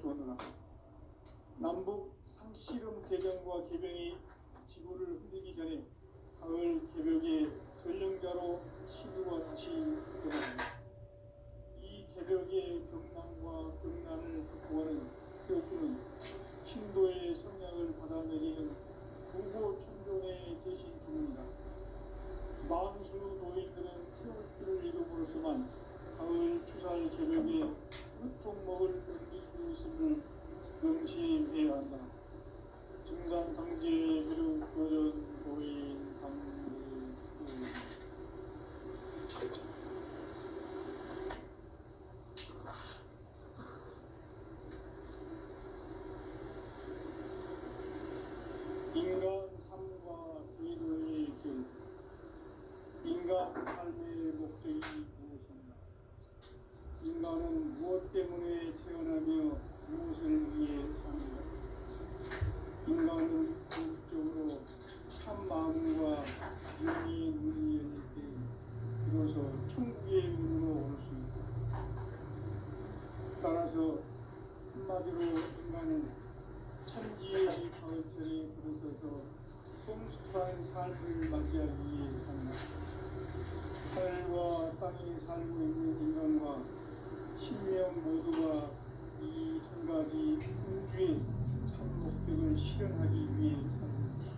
주었노라. 남북 상씨름 대전과 개병이 지구를 흔들기 전에 가을 개벽의 전령자로 시구가 다시 들어갑니다. 이 개벽의 경남과 경난을 극복하는 태어주는 신도의 성량을 받아내리는 부고 천존의 대신 주문이다. 만수 노인들은 태어주를 이름으로서만 가을 추살 개벽에 으통먹을 넘길 수 있음을 명시해야 한다. 증산상제 비록 도전 고인 강대 인간 삶과 기도의 길. 인간 삶의 목적이 무엇인가? 인간은 무엇 때문에 태어나며 무엇을 위해 사는가? 인간은 궁극적으로 참 마음과 윤리의 눈이 열릴 때 비로소 천국의 문으로 올 수 있다. 따라서 한마디로 인간은 천지의 가을철에 들어서서 성숙한 삶을 맞이하기 위해 산다. 하늘과 땅에 살고 있는 인간과 신명 모두가 이 한 가지 우주의 참 목적을 실현하기 위해 산다.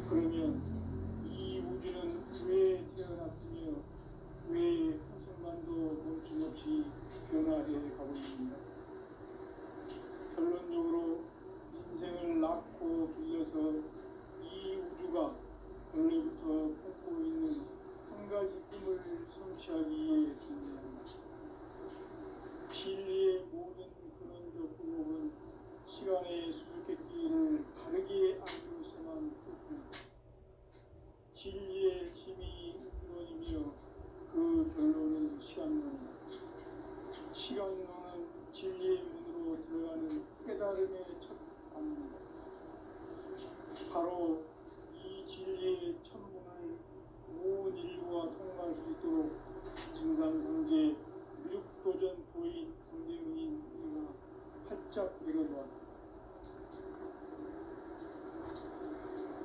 그러면 이 우주는 왜 태어났으며 왜 한순간도 멈춤없이 변화해 가고 있는가? 결론적으로 인생을 낳고 길러서 이 우주가 원래부터 품고 있는 한 가지 꿈을 성취하기 위해 존재한다. 진리의 모든 근원적 의혹은 시간의 수수께끼를 바르게 알고 있어만 됐습니다. 진리의 힘이 근원이며 그 결론은 시간론이다. 시간론은 진리의 문으로 들어가는 깨달음의 첫 단문이다. 바로 이 진리의 천문을 온 인류가 통과할 수 있도록 증산상제 미륵도전 보인 강대문인 우리가 활짝 내려놓았다.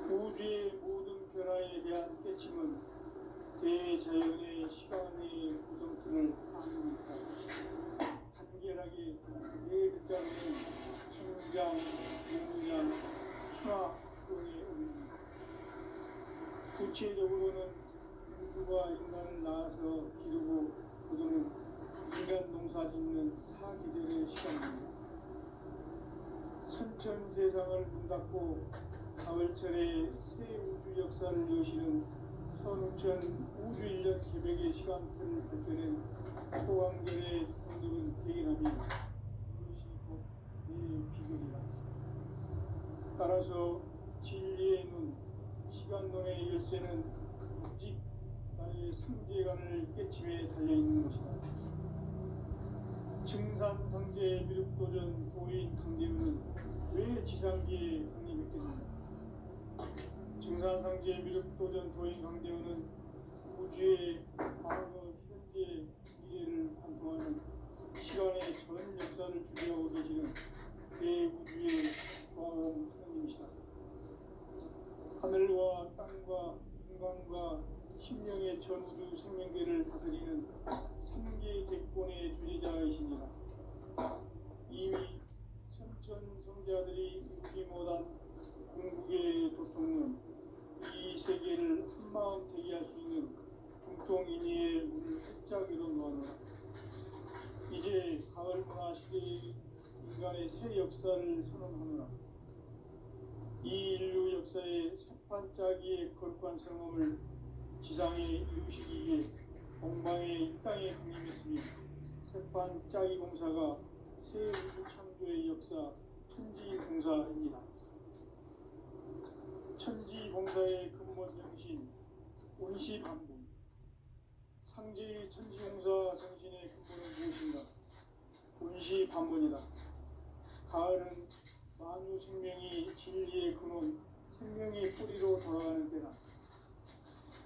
우주의 모든 변화에 대한 깨침은 대자연의 시간의 구성틀을 아는 있다. 간결하게 네 글자로는 성장, 용장, 추락, 추동의 의미입니다. 구체적으로는 우주가 인간을 낳아서 기르고 거두는 인간 농사 짓는 사계절의 시간입니다. 선천 세상을 문닫고 가을철에 새 우주 역사를 여시는 선우천 우주 1년 개벽의 시간틀을 밝혀낸 소강전의 오늘은 대견함이 이것이 곧 내 비결이다. 따라서 진리의 눈, 시간론의 열쇠는 오직 나의 상계관을 깨침에 달려있는 것이다. 증산상제 미륵도전 도인 강대문은 왜 지상기에 강림했겠는가? 증산상제 미륵도전 도인 강대문은 우주의 과거, 현재, 미래를 관통하는 시간의 전 역사를 주재하고 계시는 대우주의 조화원 하나님이시다. 하늘과 땅과 인간과 심령의 전우주 생명계를 다스리는 3계 대권의 주재자이시니라. 이미 선천 성자들이 잊지 못한 궁극의 도통은 이 세계를 한마음 되게 할 수 있는 중통인의의 문을 활짝 열어놓았노라. 이제 가을 문화 시대의 인간의 새 역사를 선언하노라. 이 인류 역사의 새반짝이의 거룩한 성험을 지상에 이루시기 위해 동방의 이 땅에 강림했으며 새반짝이 공사가 새 우주 창조의 역사 천지공사입니다. 천지공사의 근본 정신 온시반본. 상제의 천지공사 정신의 근본은 무엇인가? 온시반본이다. 가을은 만유 생명이 진리의 근원, 생명의 뿌리로 돌아가는 때다.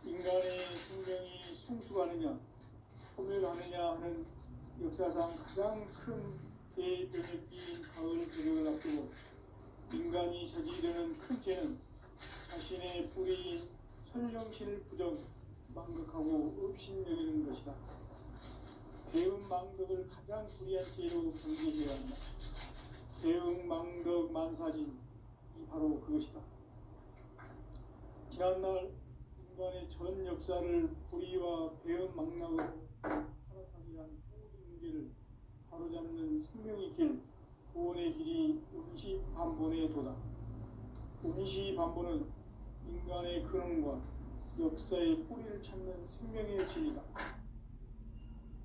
인간의 생명이 성숙하느냐, 소멸하느냐 하는 역사상 가장 큰 대변에 끼인 가을 저녁을 앞두고 인간이 저지르는 큰 죄는 자신의 뿌리인 선령신을 부정 망극하고 업신여기는 것이다. 배음 망덕을 가장 불의한 죄로 경계해야 한다. 배음 망덕 만사진이 바로 그것이다. 지난날 인간의 전 역사를 불의와 배음 망락으로 타락하게 한 모든 문제를 바로잡는 생명의 길, 구원의 길이 운시반본의 도다. 운시반본은 인간의 근원과 역사의 뿌리를 찾는 생명의 진리다.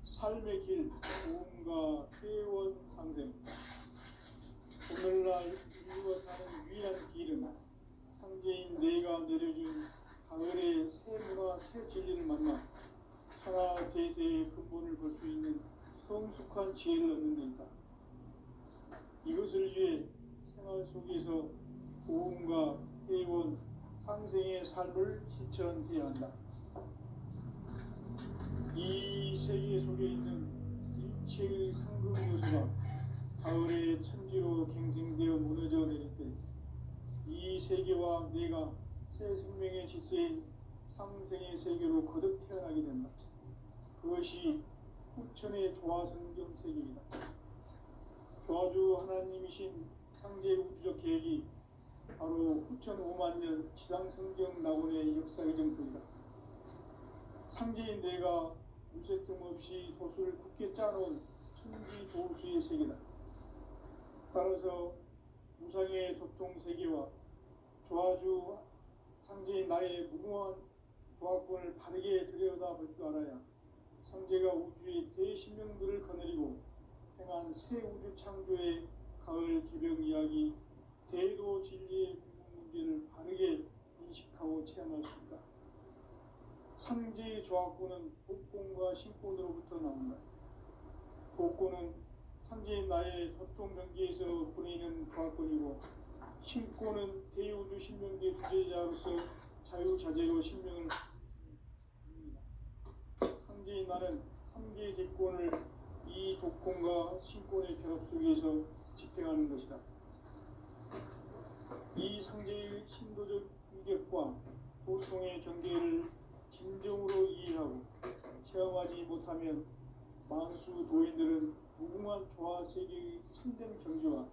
삶의 길, 도움과 회원 상생. 오늘날 인류가 사는 유일한 길은 상제인 내가 내려준 가을의 새 문화, 새 진리를 만나 천하 대세의 근본을 볼 수 있는 성숙한 지혜를 얻는 데 있다. 이것을 위해 생활 속에서 도움과 회원, 상생의 삶을 실천해야 한다. 이 세계 속에 있는 일체의 상급 요소가 가을의 천지로 갱생되어 무너져 내릴 때 이 세계와 내가 새 생명의 질서인 상생의 세계로 거듭 태어나게 된다. 그것이 후천의 조화성경 세계이다. 조화주 하나님이신 상제 우주적 계획이 바로 후천 5만 년 지상성경 낙원의 역사의 정토이다. 상제인 내가 무쇠틈 없이 도수를 굳게 짜놓은 천지 도수의 세계다. 따라서 무상의 도통 세계와 조화주 상제인 나의 무궁한 조화권을 바르게 들여다볼 줄 알아야 상제가 우주의 대신명들을 거느리고 행한 새 우주 창조의 가을 개병 이야기, 대도 진리의 궁극 문제를 바르게 인식하고 체험할 수 있다. 상제의 조화권은 복권과 신권으로부터 나온다. 복권은 상제인 나의 도통 경계에서 보내는 조화권이고, 신권은 대우주 신명계 주제자로서 자유자재로 신명을 입니다. 상제인 나는 상계 제권을 이 독권과 신권의 결합 속에서 집행하는 것이다. 이 상제의 신도적 위격과 보통의 경계를 진정으로 이해하고 체험하지 못하면 만수 도인들은 무궁한 조화 세계의 참된 경지와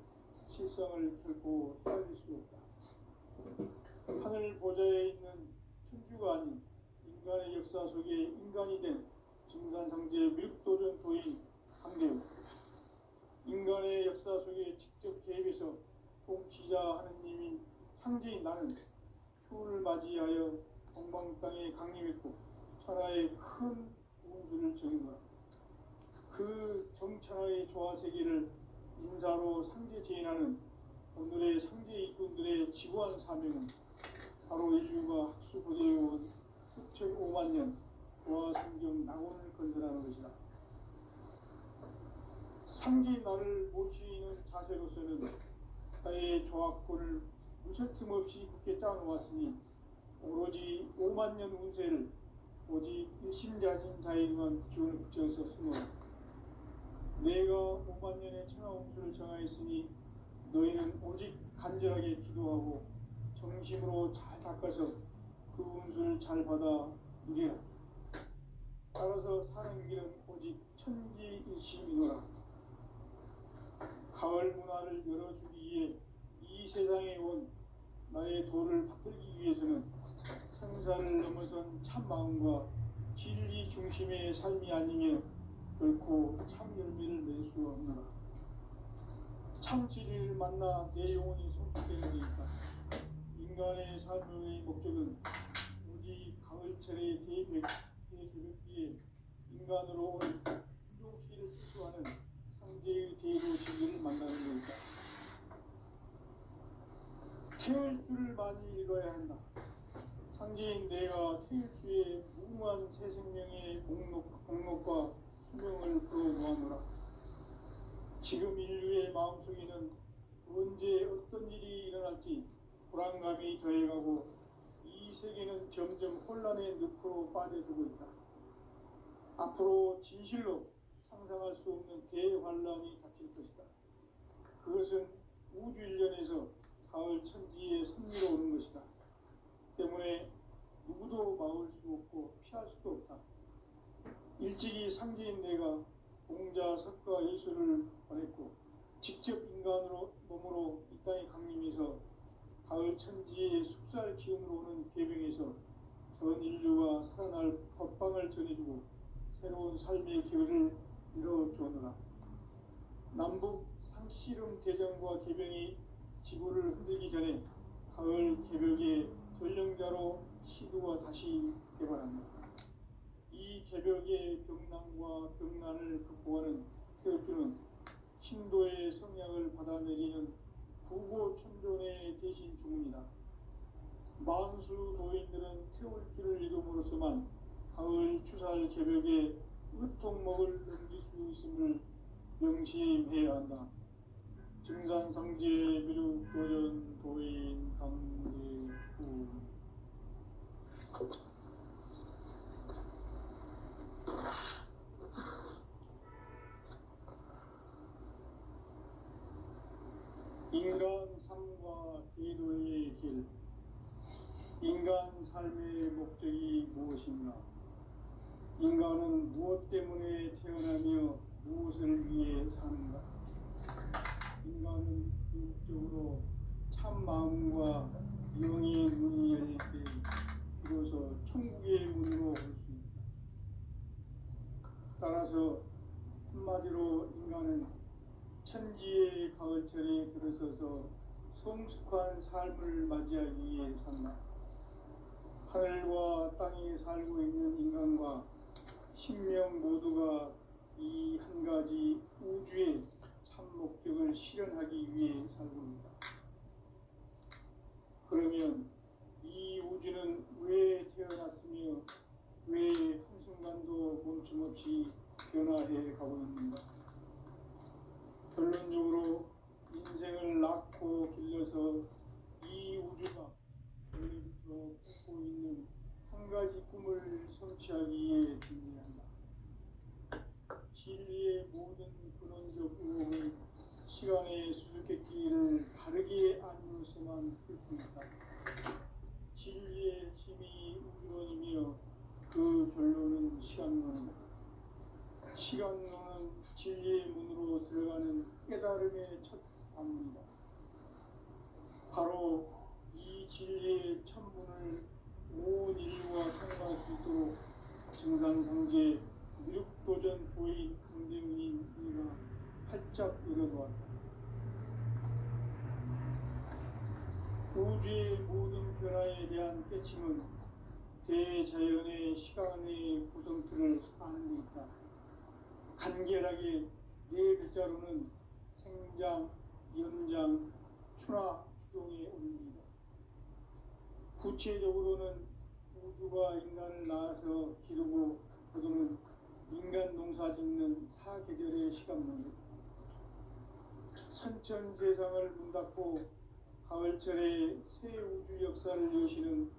실상을 결코 헤아릴 수 없다. 하늘 보좌에 있는 천주가 아닌 인간의 역사 속에 인간이 된 증산상제 밀도전 도인 강대우, 인간의 역사 속에 직접 개입해서 통치자 하느님인 상제인 나는 추운을 맞이하여 동방 땅에 강림했고 천하의 큰 운수를 정한 거야. 그 정천하의 조화 세계를 인사로 상제 제인하는 오늘의 상제 일꾼들의 지구한 사명은 바로 인류가 학수 고대해온 수천 5만 년 조화 성경 낙원을 건설하는 것이다. 상제인 나를 모시는 자세로서는 나의 조화권을 무쇠틈 없이 굳게 짜놓았으니 오로지 5만 년 운세를 오직 일심자진 자에게만 기운을 붙여서 쓰노라. 내가 5만 년의 천하 운수를 정하였으니 너희는 오직 간절하게 기도하고 정심으로 잘 닦아서 그 운수를 잘 받아 누리라. 따라서 사는 길은 오직 천지일심이노라. 가을 문화를 열어주기 위해 이 세상에 온 나의 도를 받들기 위해서는 생사를 넘어선 참 마음과 진리 중심의 삶이 아니면 결코 참 열매를 낼 수 없노라. 참 진리를 만나 내 영혼이 성숙되는 데 있다. 인간의 삶의 목적은 오직 가을철의 대개벽기에 인간으로 온 인종씨를 추수하는 상제의 대도 진리를 만나는 데 있다. 태일주를 많이 읽어야 한다. 상제인 내가 태일주의 무궁한 새 생명의 공록과 수명을 풀어놓아노라. 지금 인류의 마음속에는 언제 어떤 일이 일어날지 불안감이 더해가고 이 세계는 점점 혼란의 늪으로 빠져들고 있다. 앞으로 진실로 상상할 수 없는 대환란이 닥칠 것이다. 그것은 우주 일련에서 가을 천지의 섭리로 오는 것이다. 때문에 누구도 막을 수 없고 피할 수도 없다. 일찍이 상제인 내가 공자, 석가, 예수를 보냈고 직접 인간으로 몸으로 이 땅에 강림해서 가을 천지의 숲살 기운으로 오는 계병에서 전 인류가 살아날 법방을 전해주고 새로운 삶의 기회를 이뤄주느라. 남북 상씨름 대전과 계병이 지구를 흔들기 전에 가을 개벽의 전령자로 시도가 다시 개발한다. 이 개벽의 병난과 병난을 극복하는 태극기는 신도의 성향을 받아내리는 부고천존의 대신 주문이다. 만수 도인들은 태울 길을 이름으로서만 가을 추살 개벽의 으통목을 넘길 수 있음을 명심해야 한다. 증산상제 미륵도전 도인 강대구. 인간 삶과 기도의 길. 인간 삶의 목적이 무엇인가? 인간은 무엇 때문에 태어나며 무엇을 위해 사는가? 인간은 궁극적으로 참 마음과 영의 문이 열릴 때 비로소 천국의 문으로 올 수 있다. 따라서 한마디로 인간은 천지의 가을철에 들어서서 성숙한 삶을 맞이하기 위해 산다. 하늘과 땅에 살고 있는 인간과 신명 모두가 이 한 가지 우주의 참 목적을 실현하기 위해 살고 있다. 그러면 이 우주는 왜 태어났으며 왜 한순간도 멈춤없이 변화해 가고 있는가? 결론적으로 인생을 낳고 길러서 이 우주가 원래부터 품고 있는 한 가지 꿈을 성취하기 위해 존재한다. 진리의 모든 근원적 의혹을 시간의 수수께끼를 바르게 알므로서만 풀 수 있다. 진리의 핵심이 우주론이며 그 결론은 시간론이다. 시간론은 진리의 문으로 들어가는 깨달음의 첫 방문이다. 바로 이 진리의 첫 문을 온 인류가 통과할 수 있도록 증산상제 미륵도전 도인 강대문인 이가 활짝 열어놓았다. 우주의 모든 변화에 대한 깨침은 대자연의 시간의 구성틀을 아는 데 있다. 간결하게 네 글자로는 생장, 연장, 추나, 추동의 원리이다. 구체적으로는 우주가 인간을 낳아서 기르고 거두는 인간 농사 짓는 사계절의 시간론이다. 선천 세상을 문 닫고 가을철에 새 우주 역사를 여시는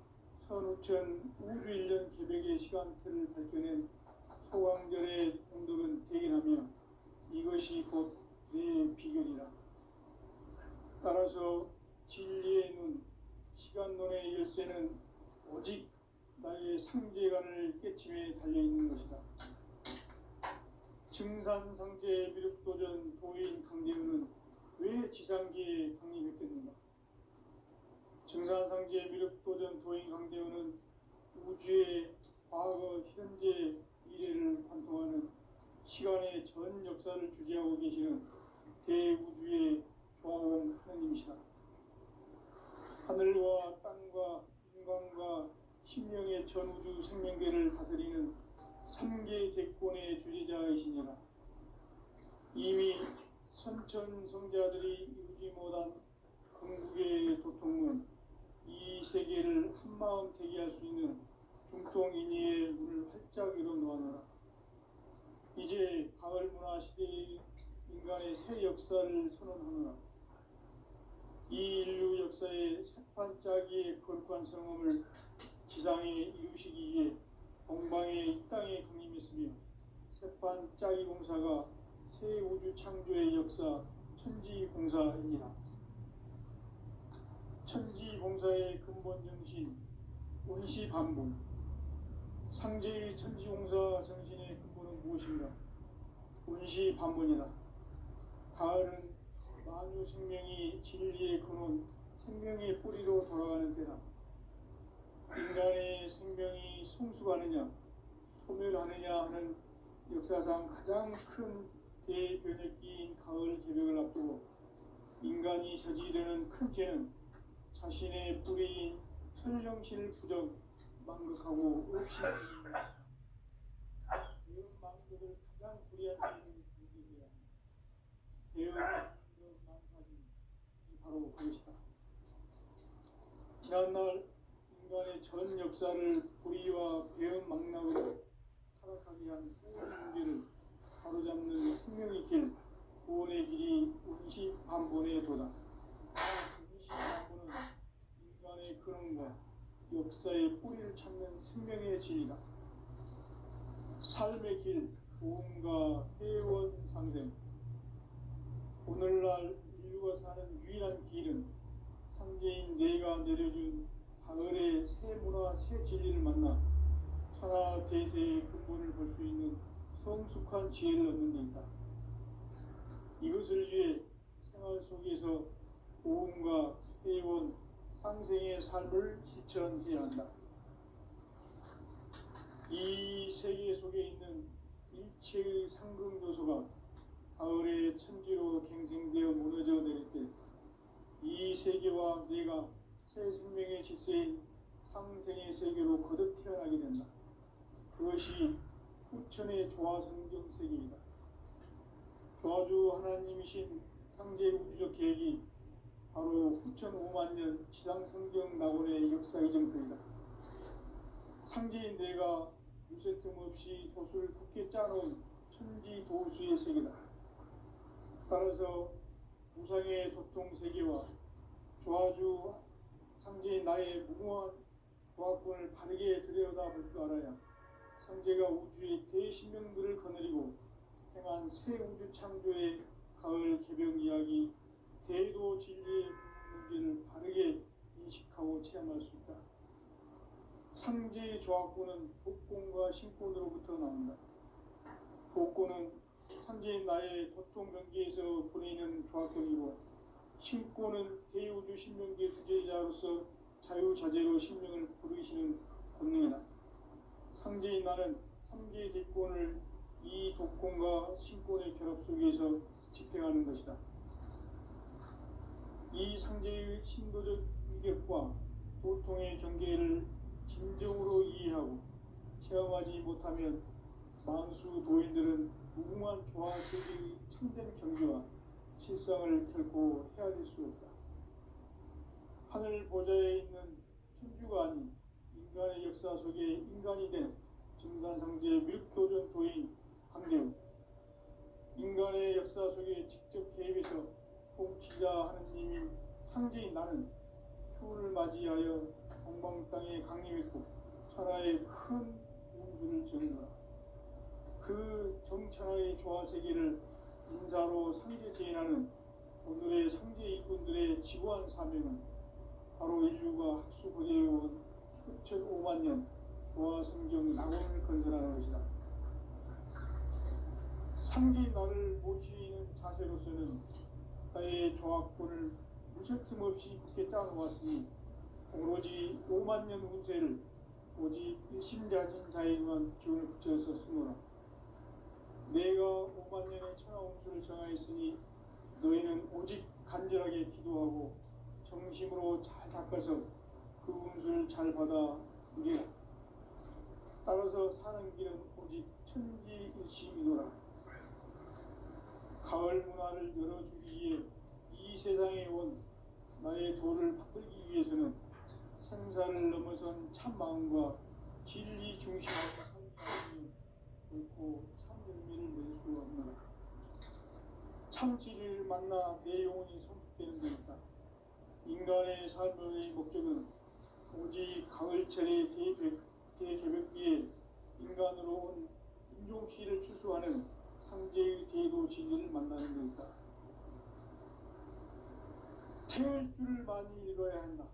선우천 우주일년 개벽의 시간틀을 밝혀낸 소강절의 공덕은 대견하며 이것이 곧 내 비결이라. 따라서 진리의 눈, 시간론의 열쇠는 오직 나의 상제관을 깨침에 달려있는 것이다. 증산상제 미륵도전 도인 강대문은 왜 지상계에 강림했겠는가? 증산상제 미륵도전 도인 강대문은 우주의 과거, 현재, 미래를 관통하는 시간의 전 역사를 주재하고 계시는 대우주의 조화원 하느님이시다. 하늘과 땅과 인간과 신명의 전우주 생명계를 다스리는 3계 대권의 주재자이시니라. 이미 선천성자들이 이루지 못한 궁극의 도통은 이 세계를 한마음 대기할 수 있는 중통인의의 문을 활짝 열어놓아노라. 이제 가을 문화 시대의 인간의 새 역사를 선언하노라. 이 인류 역사의 새판짜기의 거룩한 성험을 지상에 이루시기 위해 동방의 이 땅에 강림했으며 세판 짜기 공사가 새 우주 창조의 역사 천지공사입니다. 천지공사의 근본 정신 원시반복. 상제의 천지공사 정신의 근본은 무엇인가? 원시반복이다. 가을은 만유 생명이 진리의 근원, 생명의 뿌리로 돌아가는 때다. 인간의 생명이 성숙하느냐, 소멸하느냐 하는 역사상 가장 큰 대변혁기인 가을 개벽을 앞두고 인간이 저지르는 큰 죄는 자신의 뿌리인 천령신을 부정, 망극하고 없이는 배운 망극을 가장 불이한 죄는 배운 망극 망사심이 바로 그것이다. 지난날 인간의 전 역사를 불의와 배은 망락으로 타락하게 한 구원의 문제를 바로잡는 생명의 길, 구원의 길이 원시반본의 도다. 원시반본은 인간의 근원과 역사의 뿌리를 찾는 생명의 진리다. 삶의 길, 보험과 회원 상생. 오늘날 인류가 사는 유일한 길은 상제인 내가 내려준 가을의 새 문화, 새 진리를 만나 천하 대세의 근본을 볼 수 있는 성숙한 지혜를 얻는 데 있다. 이것을 위해 생활 속에서 보험과 회원, 상생의 삶을 실천해야 한다. 이 세계 속에 있는 일체의 상극 요소가 가을의 천지로 갱생되어 무너져 내릴 때 이 세계와 내가 새 생명의 질서인 상생의 세계로 거듭 태어나게 된다. 그것이 후천의 조화성경 세계이다. 조화주 하나님이신 상제 우주적 계획이 바로 후천 5만 년 지상성경 낙원의 역사 이정표이다. 상제인 내가 유세 틈 없이 도수를 굳게 짜놓은 천지 도수의 세계다. 따라서 우상의 도통 세계와 조화주 상제인 나의 무궁한 조화권을 바르게 들여다볼 줄 알아야 상제가 우주의 대신명들을 거느리고 행한 새 우주 창조의 가을 개벽 이야기, 대도 진리의 문제를 바르게 인식하고 체험할 수 있다. 상제의 조화권은 복권과 신권으로부터 나온다. 복권은 상제인 나의 도통 경계에서 보내는 조화권이고, 신권은 대우주 신명계 주제자로서 자유자재로 신명을 부르시는 권능이다. 상제인 나는 삼계의 대권을 이 독권과 신권의 결합 속에서 집행하는 것이다. 이 상제의 신도적 위격과 도통의 경계를 진정으로 이해하고 체험하지 못하면 만수 도인들은 무궁한 조화 세계의 참된 경계와 실상을 결코 헤아릴 수 없다. 하늘 보좌에 있는 천주가 아닌 인간의 역사 속에 인간이 된 증산상제 밀도전 도인 강대우, 인간의 역사 속에 직접 개입해서 통치자 하느님인 상제인 나는 추운을 맞이하여 동방 땅에 강림했고 천하의 큰 운수를 정하노라. 그 정천하의 조화 세계를 인사로 상제 제인하는 오늘의 상제 일꾼들의 지구한 사명은 바로 인류가 학수고대해온 후천 5만 년 조화성경 낙원을 건설하는 것이다. 상제인 나를 모시는 자세로서는 나의 조화권을 무쇠틈 없이 굳게 짜놓았으니 오로지 5만 년 운세를 오직 일심자진 자에게만 기운을 붙여서 쓰노라. 내가 5만 년의 천하 운수를 정하였으니 너희는 오직 간절하게 기도하고 정심으로 잘 닦아서 그 운수를 잘 받아 누리라. 따라서 사는 길은 오직 천지일심이노라. 가을 문화를 열어주기 위해 이 세상에 온 나의 도를 받들기 위해서는 생사를 넘어선 참 마음과 진리 중심의 삶이 결코 참 열매를 낼 수 없노라. 참 진리를 만나 내 영혼이 성숙되는 데있다. 인간의 삶의 목적은 오직 가을철의 대개벽기에 인간으로 온 윤종시를 추수하는 상제의 대도 진리를 만나는 것이다. 태일주를 많이 읽어야 한다.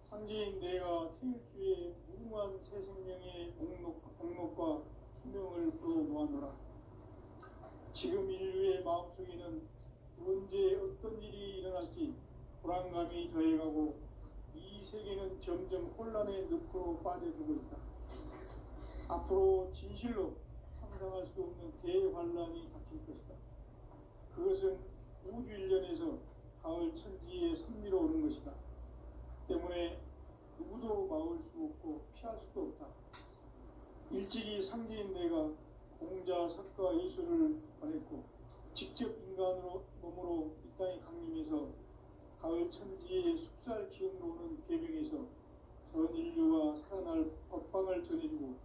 상제인 내가 태일주의 무궁한 새 생명의 목록과 수명을 풀어놓아노라. 지금 인류의 마음속에는 언제 어떤 일이 일어날지 불안감이 더해가고 이 세계는 점점 혼란의 늪으로 빠져들고 있다. 앞으로 진실로 상상할 수 없는 대환란이 닥칠 것이다. 그것은 우주 일련에서 가을 천지에 선미로 오는 것이다. 때문에 누구도 막을 수 없고 피할 수도 없다. 일찍이 상제인 내가 공자, 석가, 예수를 보냈고 직접 인간으로 몸으로 이 땅에 강림해서 가을 천지의 숲살 기운으로 오는 계명에서 전 인류가 살아날 법방을 전해주고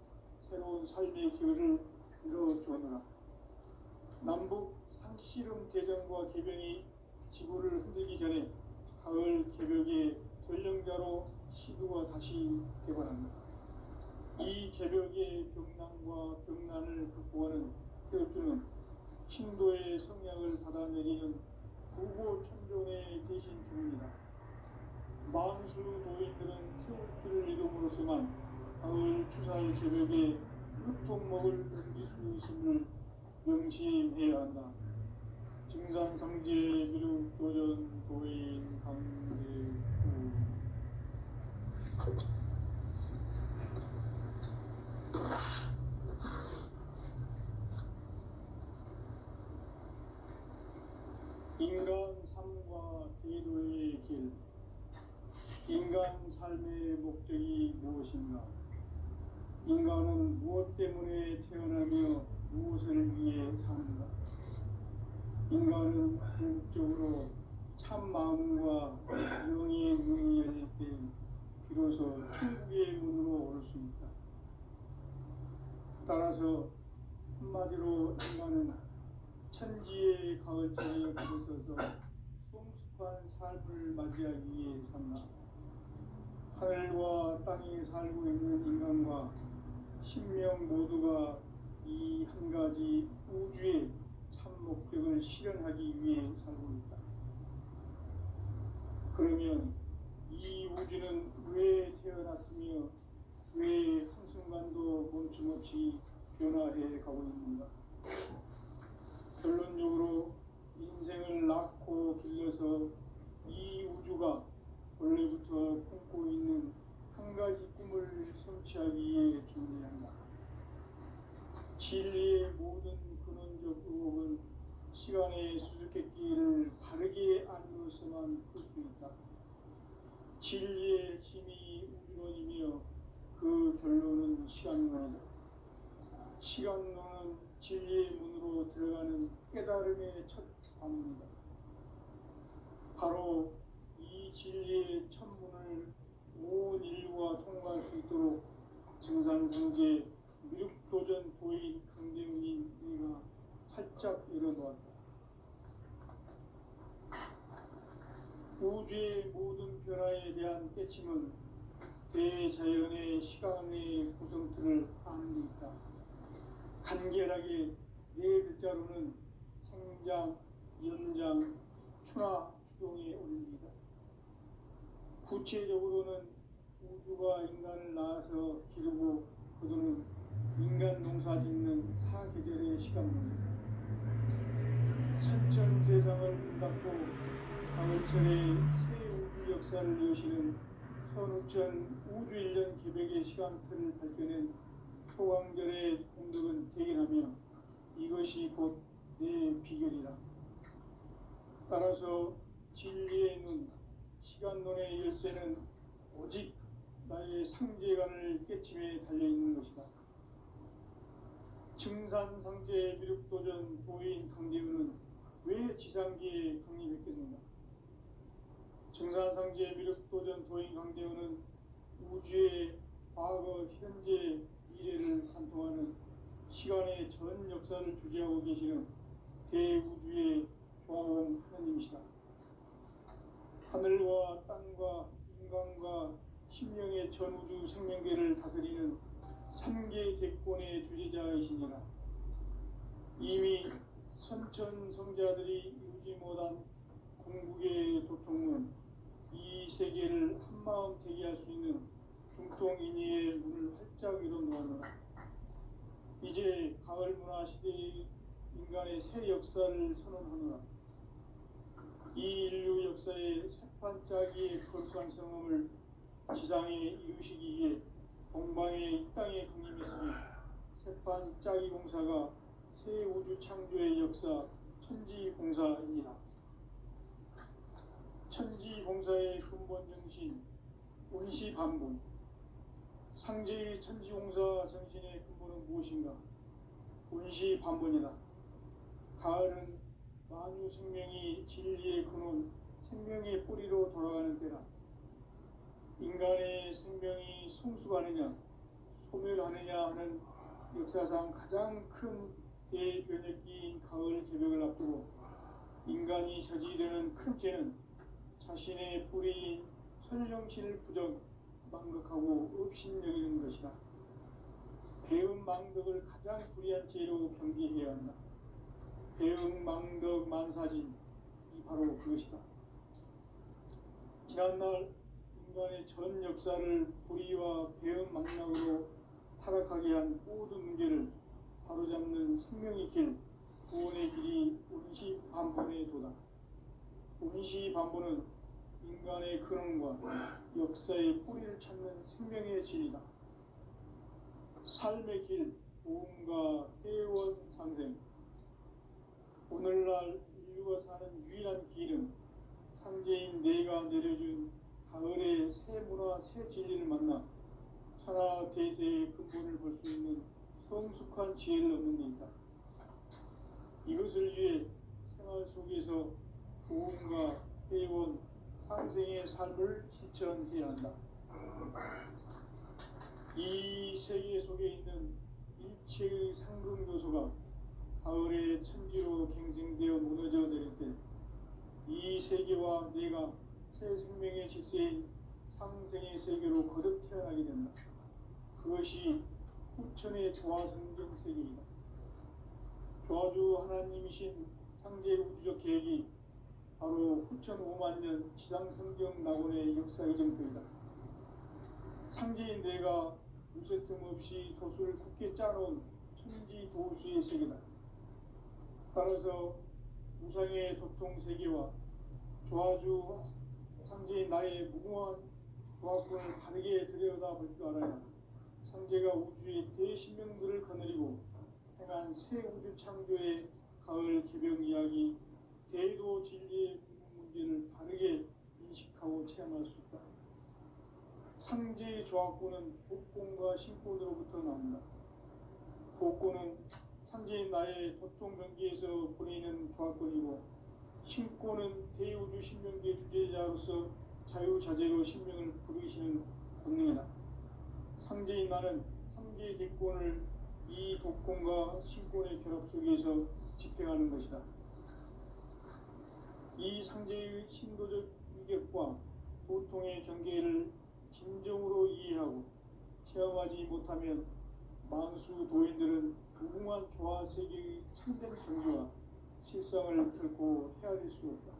새로운 삶의 기회를 이뤄주었노라. 남북 상씨름 대전과 개병이 지구를 흔들기 전에 가을 개벽의 전령자로 시도가 다시 개발합니다. 이 개벽의 병난과 병난을 극복하는 태엽주는 신도의 성향을 받아내리는 부고천존의 대신 중입니다. 망수 노인들은 태엽주를 이름으로서만 가을 추살 개벽의 끝통목을 넘길 수 있음을 명심해야 한다. 증산상제 미륵도전 도인 강대구 인간 삶과 대도의 길. 인간 삶의 목적이 무엇인가? 인간은 무엇 때문에 태어나며 무엇을 위해 사는가? 인간은 궁극적으로 참 마음과 영의 문이 열릴 때 비로소 천국의 문으로 올 수 있다. 따라서 한마디로 인간은 천지의 가을철에 들어서서 성숙한 삶을 맞이하기 위해 산다. 하늘과 땅에 살고 있는 인간과 신명 모두가 이 한 가지 우주의 참 목적을 실현하기 위해 살고 있다. 그러면 이 우주는 왜 태어났으며 왜 한순간도 멈춤없이 변화해 가고 있는가? 결론적으로 인생을 낳고 길러서 이 우주가 원래부터 품고 있는 한 가지 꿈을 성취하기 위해 존재한다. 진리의 모든 근원적 의혹은 시간의 수수께끼를 바르게 알면서만 풀 수 있다. 진리의 핵심이 우주론이며 그 결론은 시간론이다. 시간론은 진리의 문으로 들어가는 깨달음의 첫 관문이다. 바로 이 진리의 첫 문을 온 인류가 통과할 수 있도록 증산상제 미륵도전 도인 강대웅이 내가 활짝 열어놓았다. 우주의 모든 변화에 대한 깨침은 대자연의 시간의 구성틀을 아는 데 있다. 간결하게 네 글자로는 생장, 연장, 추나, 추동의 원리이다. 구체적으로는 우주가 인간을 낳아서 기르고 거두는 인간 농사 짓는 사계절의 시간입니다. 선천 세상을 문닫고 가을철의 새 우주 역사를 여시는 선우천 우주일년 개벽의 시간틀을 밝혀낸 소강절의 공덕은 대견하며 이것이 곧 내 비결이라. 따라서 진리의 눈, 시간론의 열쇠는 오직 나의 상제관을 깨침에 달려있는 것이다. 증산상제 미륵도전 도인 강대우는 왜 지상기에 강림했겠는가? 증산상제 미륵도전 도인 강대우는 우주의 과거, 현재, 미래를 관통하는 시간의 전 역사를 주재하고 계시는 대우주의 조화원 하나님이시다. 하늘과 땅과 인간과 신명의 전우주 생명계를 다스리는 삼계 대권의 주제자이시니라. 이미 선천 성자들이 이루지 못한 궁극의 도통은 이 세계를 한마음 되게 할 수 있는 중통인의의 문을 활짝 열어놓았노라. 이제 가을 문화 시대의 인간의 새 역사를 선언하노라. 이 인류 역사의 새판짜기의 거룩한 성함을 지상에 이루시기 위해 동방의 이 땅에 강림했으며 새판짜기 공사가 새 우주 창조의 역사 천지공사입니다. 천지공사의 근본 정신 원시반본. 상제의 천지공사 정신의 근본은 무엇인가? 원시반본이다. 가을은 만유 생명이 진리의 근원, 생명의 뿌리로 돌아가는 때다. 인간의 생명이 성숙하느냐, 소멸하느냐 하는 역사상 가장 큰 대변혁기인 가을 개벽을 앞두고 인간이 저지르는 큰 죄는 자신의 뿌리인 설령신을 부정, 망각하고 업신여기는 것이다. 배은 망덕을 가장 불의한 죄로 경계해야 한다. 배은 망덕 만사진이 바로 그것이다. 지난날 인간의 전 역사를 불의와 배은 망락으로 타락하게 한 모든 문제를 바로잡는 생명의 길, 구원의 길이 원시반본의 도다. 원시반본은 인간의 근원과 역사의 뿌리를 찾는 생명의 진리다. 삶의 길, 보험과 회원 상생. 오늘날 인류가 사는 유일한 길은 상제인 내가 내려준 가을의 새 문화, 새 진리를 만나 천하 대세의 근본을 볼 수 있는 성숙한 지혜를 얻는 데 있다. 이것을 위해 생활 속에서 보험과 회원, 상생의 삶을 실천해야 한다. 이 세계 속에 있는 일체의 상급 요소가 가을의 천지로 갱생되어 무너져 내릴 때 이 세계와 내가 새 생명의 질서인 상생의 세계로 거듭 태어나게 된다. 그것이 후천의 조화성경 세계이다. 조화주 하나님이신 상제 우주적 계획이 바로 후천 5만년 지상성경 낙원의 역사의 정표이다. 상제인 내가 무쇠 틈 없이 도수를 굳게 짜놓은 천지 도수의 세계다. 따라서 우상의 도통 세계와 조화주 상제인 나의 무궁한 조화권을 다르게 들여다볼 줄 알아야 상제가 우주의 대신명들을 거느리고 행한 새 우주 창조의 가을 개벽 이야기, 대도 진리의 문제를 바르게 인식하고 체험할 수 있다. 상제의 조화권은 복권과 신권으로부터 나온다. 복권은 상제인 나의 도통 경계에서 보내는 조화권이고, 신권은 대우주 신명계 주제자로서 자유자재로 신명을 부르시는 권능이다. 상제인 나는 상제의 대권을 이 독권과 신권의 결합 속에서 집행하는 것이다. 이 상제의 신도적 위격과 도통의 경계를 진정으로 이해하고 체험하지 못하면 만수 도인들은 무궁한 조화 세계의 참된 경지와 실상을 결코 헤아릴 수 없다.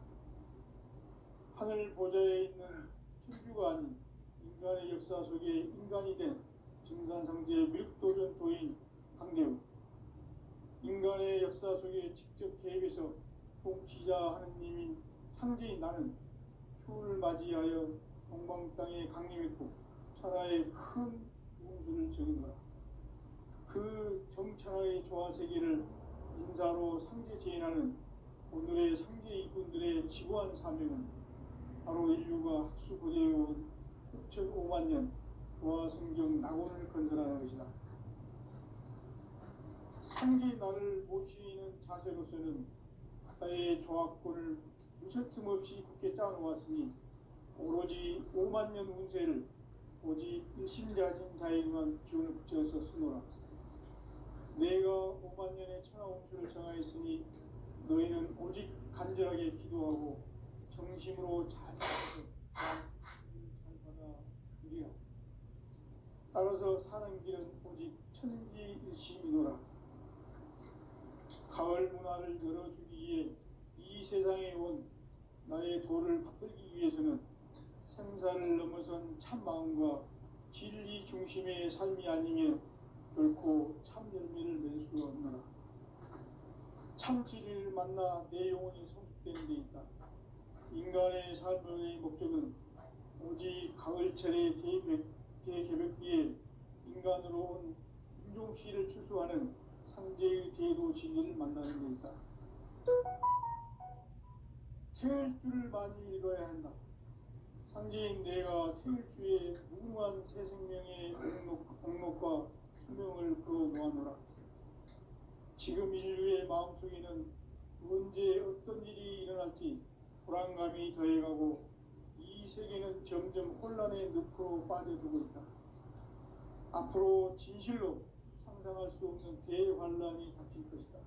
하늘 보좌에 있는 천주가 아닌 인간의 역사 속에 인간이 된 증산상제 밀도전 도인 강대우, 인간의 역사 속에 직접 개입해서 통치자 하느님인 상제인 나는 추를 맞이하여 동방 땅에 강림했고 천하의 큰 운수를 적인 거라. 그 정천하의 조화세계를 인사로 상제 재현하는 오늘의 상제 이꾼들의 지고한 사명은 바로 인류가 학수고대해온 6,500,000년 조화성경 낙원을 건설하는 것이다. 상제 나를 모시는 자세로서는 나의 조화권을 무설틈 없이 굳게 짜놓았으니 오로지 50,000년 운세를 오직 일심자진 자에게만 기운을 붙여서 쓰노라. 내가 50,000년의 천하운수를 정하였으니 너희는 오직 간절하게 기도하고 정심으로 자세하게 잘 받아 누리라. 따라서 사는 길은 오직 천지일심이노라. 가을 문화를 열어주기 위해 이 세상에 온 나의 도를 받들기 위해서는 생사를 넘어선 참 마음과 진리 중심의 삶이 아니면 결코 참 열매를 맺을 수 없노라. 참 진리를 만나 내 영혼이 성숙되는 데 있다. 인간의 삶의 목적은 오직 가을철의 대개벽기에 인간으로 온 인종씨를 추수하는 상제의 대도 진리를 만나는 데 있다. 태일주를 많이 읽어야 한다. 상제인 내가 태일주의 무궁한 새 생명의 옥록과 수명을 그어 놓아노라. 지금 인류의 마음속에는 언제 어떤 일이 일어날지 불안감이 더해가고 이 세계는 점점 혼란의 늪으로 빠져들고 있다. 앞으로 진실로 상상할 수 없는 대환란이 닥칠 것이다.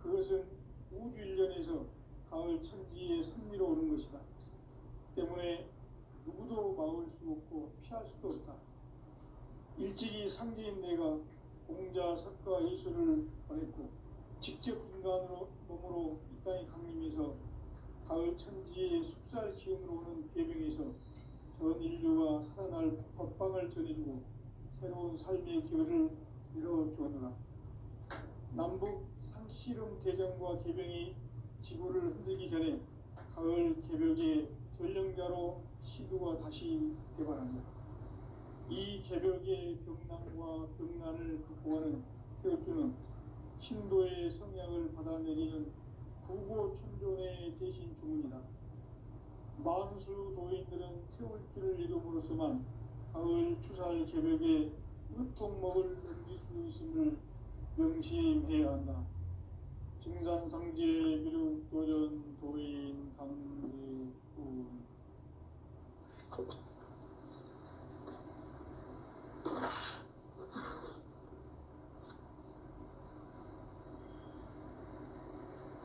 그것은 우주 일련에서 가을 천지의 섭리로 오는 것이다. 때문에 누구도 막을 수 없고 피할 수도 없다. 일찍이 상제인 내가 공자, 석가, 예수를 보냈고 직접 인간으로 몸으로 이 땅에 강림해서 가을 천지의 숙살 기운으로 오는 계명에서 전 인류가 살아날 법방을 전해주고 새로운 삶의 기회를 이뤄주었노라. 남북 상씨름 대전과 계병이 지구를 흔들기 전에 가을 개벽의 전령자로 시두가 다시 개발한다. 이 개벽의 병난과 병난을 극복하는 태엽주는 신도의 성약을 받아내리는 구고천존의 대신 주문이다. 만수 도인들은 태울주를 이름으로서만 가을 추살 개벽의 의통목을 넘길 수 있음을 명심해야 한다. 증산상제 미륵도전 도인 강대군.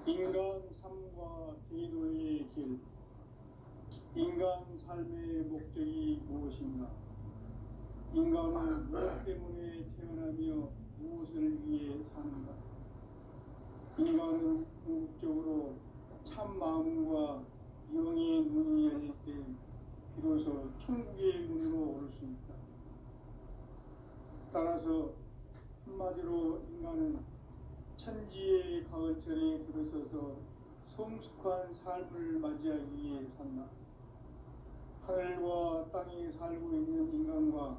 인간 삶과 기도의 길. 인간 삶의 목적이 무엇인가? 인간은 무엇 때문에 태어나며 무엇을 위해 사는가? 인간은 궁극적으로 참 마음과 영의 문이 열릴 때 비로소 천국의 문으로 오를 수 있다. 따라서 한마디로 인간은 천지의 가을철에 들어서서 성숙한 삶을 맞이하기 위해 산다. 하늘과 땅에 살고 있는 인간과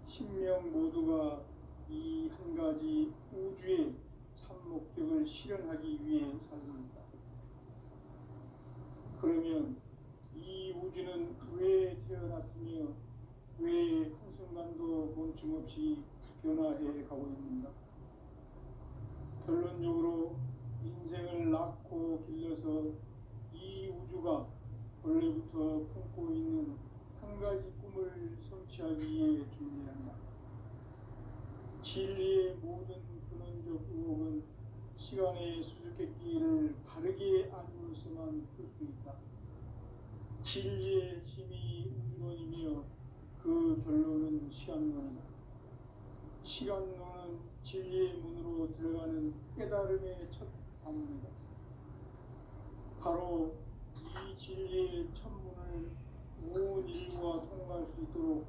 신명 모두가 이 한 가지 우주의 참 목적을 실현하기 위해 살고 있다. 그러면 이 우주는 왜 태어났으며 왜 한순간도 멈춤없이 변화해 가고 있는가? 결론적으로 인생을 낳고 길러서 이 우주가 원래부터 품고 있는 한 가지 꿈을 성취하기 위해 존재한다. 진리의 모든 근원적 의혹은 시간의 수수께끼를 바르게 알고서만 풀 수 있다. 진리의 핵심이 우주론이며 그 결론은 시간론이다. 시간론은 진리의 문으로 들어가는 깨달음의 첫 방문이다. 바로 이 진리의 첫 문을 온 인류가 통과할 수 있도록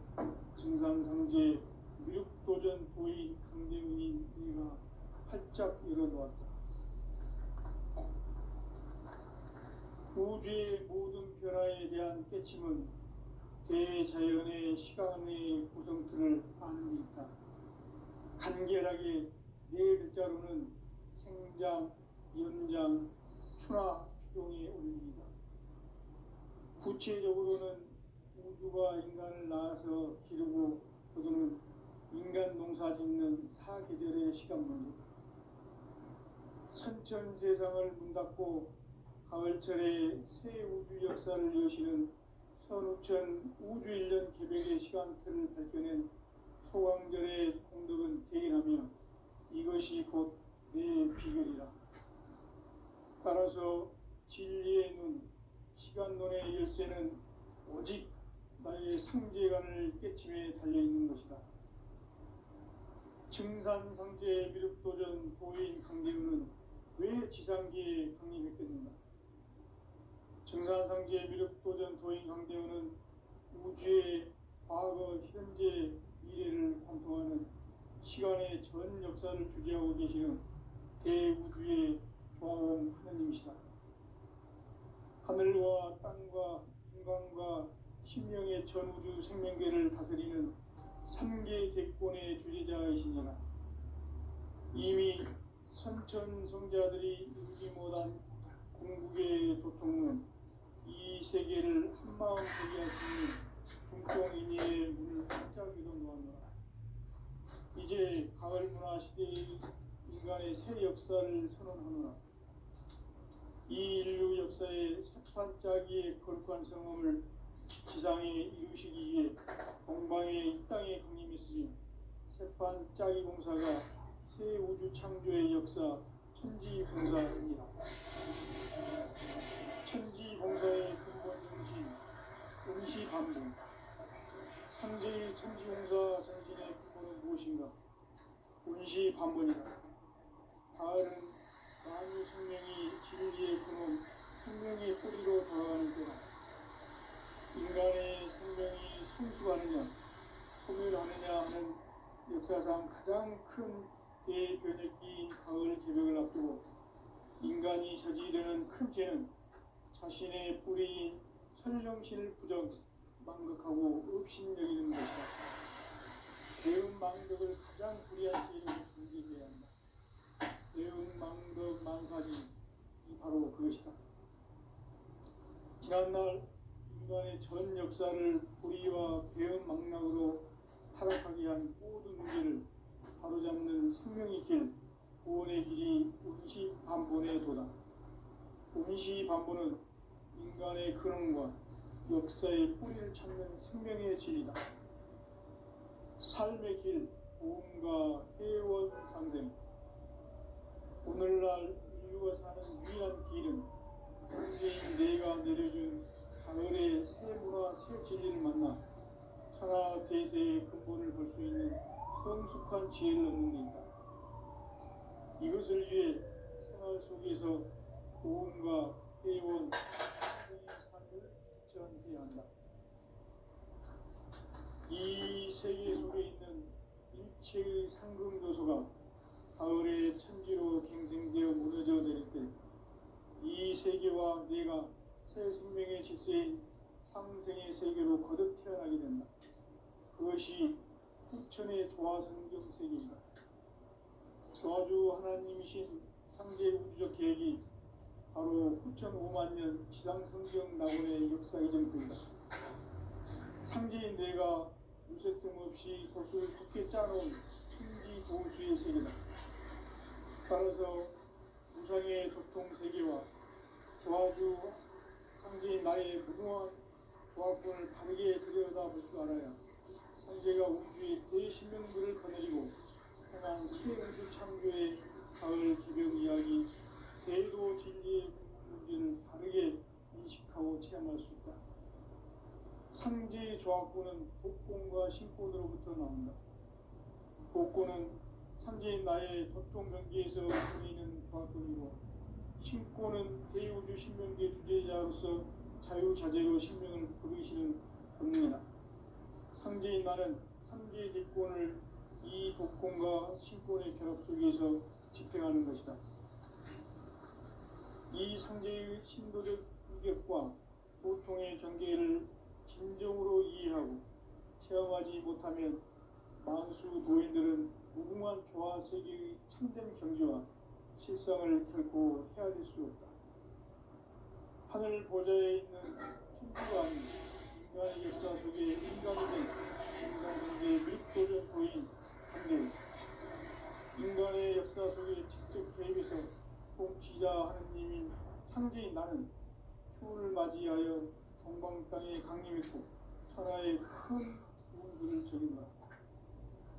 증산상제 미륵도전 도인 강대훈인 네가 활짝 열어놓았다. 우주의 모든 변화에 대한 깨침은 대자연의 시간의 구성틀을 아는 데 있다. 간결하게 네 글자로는 생장, 연장, 추나 추동의 원리이다. 구체적으로는 우주가 인간을 낳아서 기르고 거두는 인간 농사 짓는 사계절의 시간문이다. 선천 세상을 문 닫고 가을철에 새 우주 역사를 여시는 선우천 우주일년 개벽의 시간틀을 밝혀낸 소강절의 공덕은 대인하며 이것이 곧 내 비결이라. 따라서 진리의 눈, 시간론의 열쇠는 오직 나의 상제관을 깨침에 달려있는 것이다. 증산상제 미륵도전 도인 강대우는 왜 지상기에 강림했겠는가? 증산상제 미륵도전 도인 강대우는 우주의 과거, 현재, 미래를 관통하는 시간의 전 역사를 주재하고 계시는 대우주의 조화원 하느님이시다. 하늘과 땅과 인간과 신명의 전우주 생명계를 다스리는 3개 대권의 주재자이시니라. 이미 선천성자들이 이루지 못한 궁극의 도통은 이 세계를 한마음 되게 할 수 있는 중통인의의 문을 활짝 열어놓았노라. 이제 가을 문화 시대의 인간의 새 역사를 선언하노라. 이 인류 역사의 새판짜기의 거룩한 성험을 지상에 이루시기 위해 동방의 이 땅에 강림했으며 새판짜기 공사가 새 우주 창조의 역사 천지봉사입니다. 천지봉사의 근본 정신 응시반복. 상제의 천지봉사 정신의 근본은 무엇인가? 운시반복이다. 가을은 만유 생명이 진리의 근원, 생명의 뿌리로 다가가는 때다. 인간의 생명이 성숙하느냐, 소멸하느냐 하는 역사상 가장 큰 대변혁기인 가을 개벽을 앞두고 인간이 저지르는 큰 죄는 자신의 뿌리인 천령신을 부정, 망극하고 업신여기는 것이다. 대응망덕을 가장 불의한 죄로 경계해야 한다. 대응망덕 만사진이 바로 그것이다. 지난날 인간의 전 역사를 불의와 배은망락으로 타락하게 한 모든 문제를 바로잡는 생명의 길, 구원의 길이 운시반본의 도다. 운시반본은 인간의 근원과 역사의 뿌리를 찾는 생명의 진리다. 삶의 길, 보험과 회원 상생. 오늘날 인류가 사는 유일한 길은 현재인 내가 내려준 가을의 새 문화, 새 진리를 만나 천하 대세의 근본을 볼 수 있는 성숙한 지혜를 얻는 데 있다. 이것을 위해 생활 속에서 보험과 회원, 삶을 실천해야 한다. 이 세계 속에 있는 일체의 상금도소가 가을의 천지로 갱생되어 무너져 내릴 때 이 세계와 내가 새 생명의 질서인 상생의 세계로 거듭 태어나게 된다. 그것이 후천의 조화성경 세계이다. 조화주 하나님이신 상제 우주적 계획이 바로 후천 5만년 지상성경 낙원의 역사 이정표이다. 상제인 내가 무쇠 틈 없이 도수를 굳게 짜놓은 천지 도수의 세계다. 따라서 우상의 도통 세계와 조화주 상제인 나의 무궁한 조화권을 바르게 들여다볼 줄 알아야 상제가 우주의 대신명들을 거느리고 행한 새 우주 창조의 가을 개벽 이야기, 대도 진리의 문제를 바르게 인식하고 체험할 수 있다. 상제의 조화권은 복권과 신권으로부터 나온다. 복권은 상제인 나의 도통 경계에서 보이는 조화권이고, 신권은 대우주 신명계 주제자로서 자유자재로 신명을 부르시는 본능이다. 상제인 나는 상제의 대권을 이 독권과 신권의 결합 속에서 집행하는 것이다. 이 상제의 신도적 위격과 도통의 경계를 진정으로 이해하고 체험하지 못하면 만수 도인들은 무궁한 조화 세계의 참된 경지와 실상을 결코 헤아릴 수 없다. 하늘 보좌에 있는 천주가 아닌 인간의 역사 속에 인간이 된 증산상제 미륵도전 도인 강대우. 인간의 역사 속에 직접 개입해서 통치자 하느님인 상제인 나는 추운을 맞이하여 동방 땅에 강림했고 천하의 큰 운수를 적인다.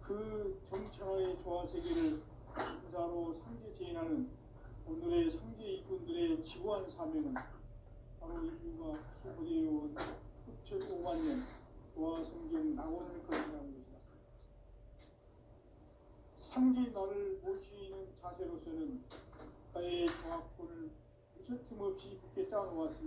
그 정천하의 조화 세계를 인사로 상제 제인하는 오늘의 상제 일꾼들의 지구한 사명은 바로 인류가 수고되어온 후천 5만년 조화 성경 낙원을 거듭하는 것이다. 상지 나를 모시는 자세로서는 나의 정확권을 무서틈 없이 굳게 짜놓았으니